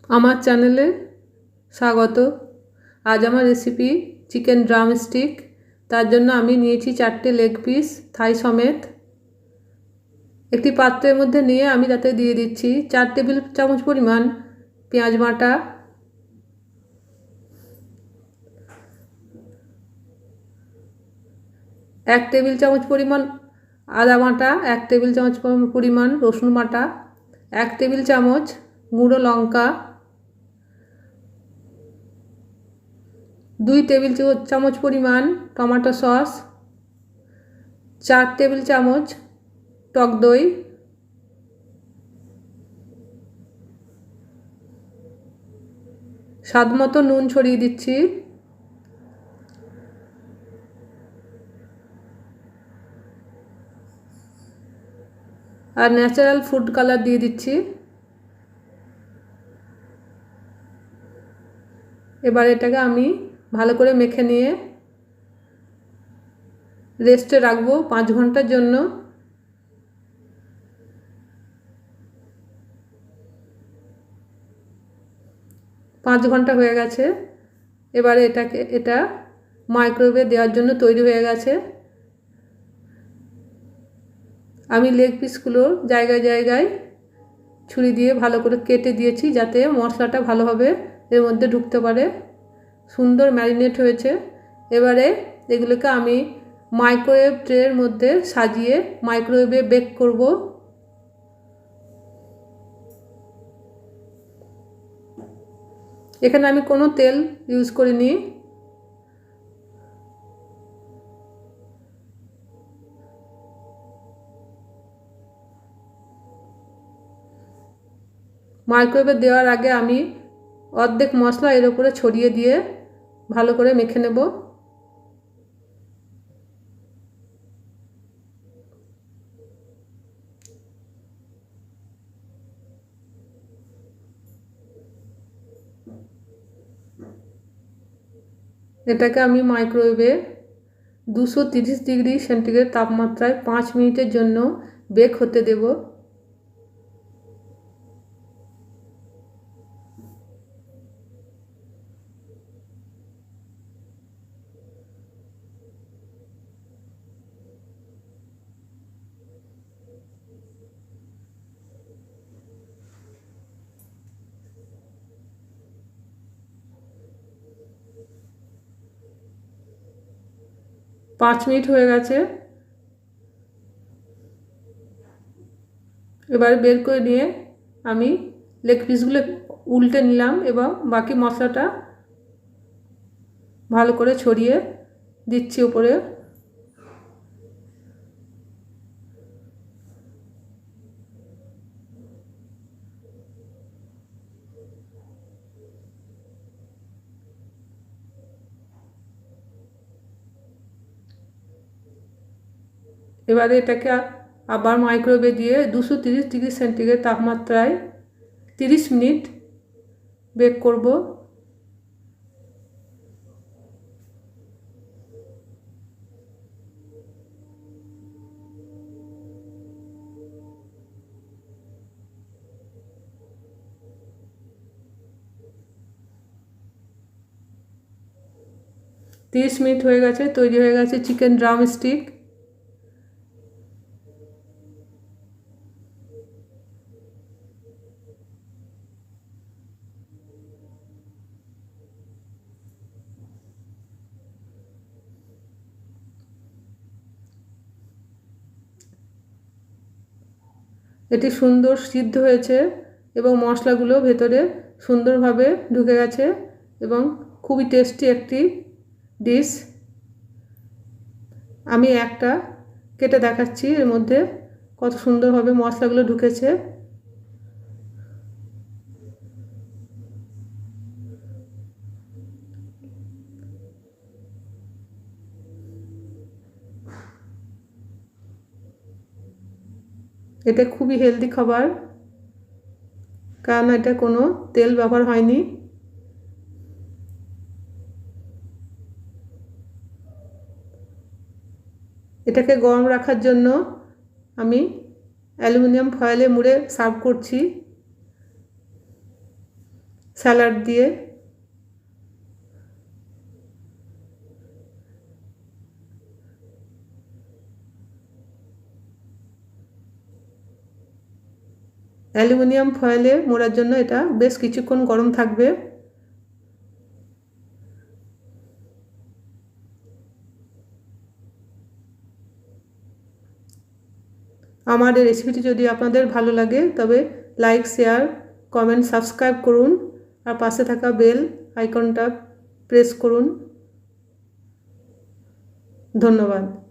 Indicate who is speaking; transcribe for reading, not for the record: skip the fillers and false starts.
Speaker 1: আমার চ্যানেলে স্বাগত। আজ আমার রেসিপি চিকেন ড্রামস্টিক। তার জন্য আমি নিয়েছি 4টে লেগ পিস থাই সমেত। একটি পাত্রের মধ্যে নিয়ে আমি তাতে দিয়ে দিচ্ছি 4 টেবিল চামচ পরিমাণ পেঁয়াজ বাটা, 1 টেবিল চামচ পরিমাণ আদা বাটা, 1 টেবিল চামচ পরিমাণ রসুন বাটা, 1 টেবিল চামচ গুঁড়ো লঙ্কা, 2 টেবিল চামচ পরিমাণ টমেটো সস, 4 টেবিল চামচ টক দই, স্বাদ মতো নুন ছড়িয়ে দিচ্ছি, আর ন্যাচারাল ফুড কালার দিয়ে দিচ্ছি। এবার এটাকে আমি ভালো করে মেখে নিয়ে রেস্টে রাখবো 5 ঘন্টার জন্য। পাঁচ ঘন্টা হয়ে গেছে। এবারে এটা মাইক্রোওয়েভে দেওয়ার জন্য তৈরি হয়ে গেছে। আমি লেগ পিসগুলো জায়গায় জায়গায় ছুরি দিয়ে ভালো করে কেটে দিয়েছি যাতে মশলাটা ভালোভাবে এর মধ্যে ঢুকতে পারে। সুন্দর ম্যারিনেট হয়েছে। এবারে এগুলোকে আমি মাইক্রোওয়েভ ট্রের মধ্যে সাজিয়ে মাইক্রোওয়েভে বেক করব। এখানে আমি কোনো তেল ইউজ করিনি। মাইক্রোওয়েভে দেওয়ার আগে আমি অর্ধেক মশলা এর উপরে ছড়িয়ে দিয়ে ভালো করে মেখে নেব। এটাকে আমি মাইক্রোওয়েভে 230 ডিগ্রি সেন্টিগ্রেড তাপমাত্রায় 5 মিনিটের জন্য বেক হতে দেব। পাঁচ মিনিট হয়ে গেছে। এবারে বের করে নিয়ে আমি লেগ পিসগুলো উল্টে নিলাম এবং বাকি মশলাটা ভালো করে ছড়িয়ে দিচ্ছি উপরে। এবারে এটাকে আবার মাইক্রোওয়েভে দিয়ে 230 ডিগ্রি সেন্টিগ্রেড তাপমাত্রায় 30 মিনিট বেক করব। তিরিশ মিনিট হয়ে গেছে। তৈরি হয়ে গেছে চিকেন ড্রামস্টিক। এটি সুন্দর সিদ্ধ হয়েছে এবং মশলাগুলো ভেতরে সুন্দরভাবে ঢুকে গেছে এবং খুবই টেস্টি একটি ডিশ। আমি একটা কেটে দেখাচ্ছি এর মধ্যে কত সুন্দরভাবে মশলাগুলো ঢুকেছে। এটা খুবই হেলদি খাবার, কারণ এটা কোনো তেল ব্যবহার হয়নি। এটাকে গরম রাখার জন্য আমি অ্যালুমিনিয়াম ফয়েলে মুড়ে সার্ভ করছি। স্যালাড দিয়ে। অ্যালুমিনিয়াম ফয়েলে মোড়ার জন্য এটা বেশ কিছুক্ষণ গরম থাকবে। আমার এই রেসিপিটি যদি আপনাদের ভালো লাগে তবে লাইক, শেয়ার, কমেন্ট, সাবস্ক্রাইব করুন আর পাশে থাকা বেল আইকনটা প্রেস করুন। ধন্যবাদ।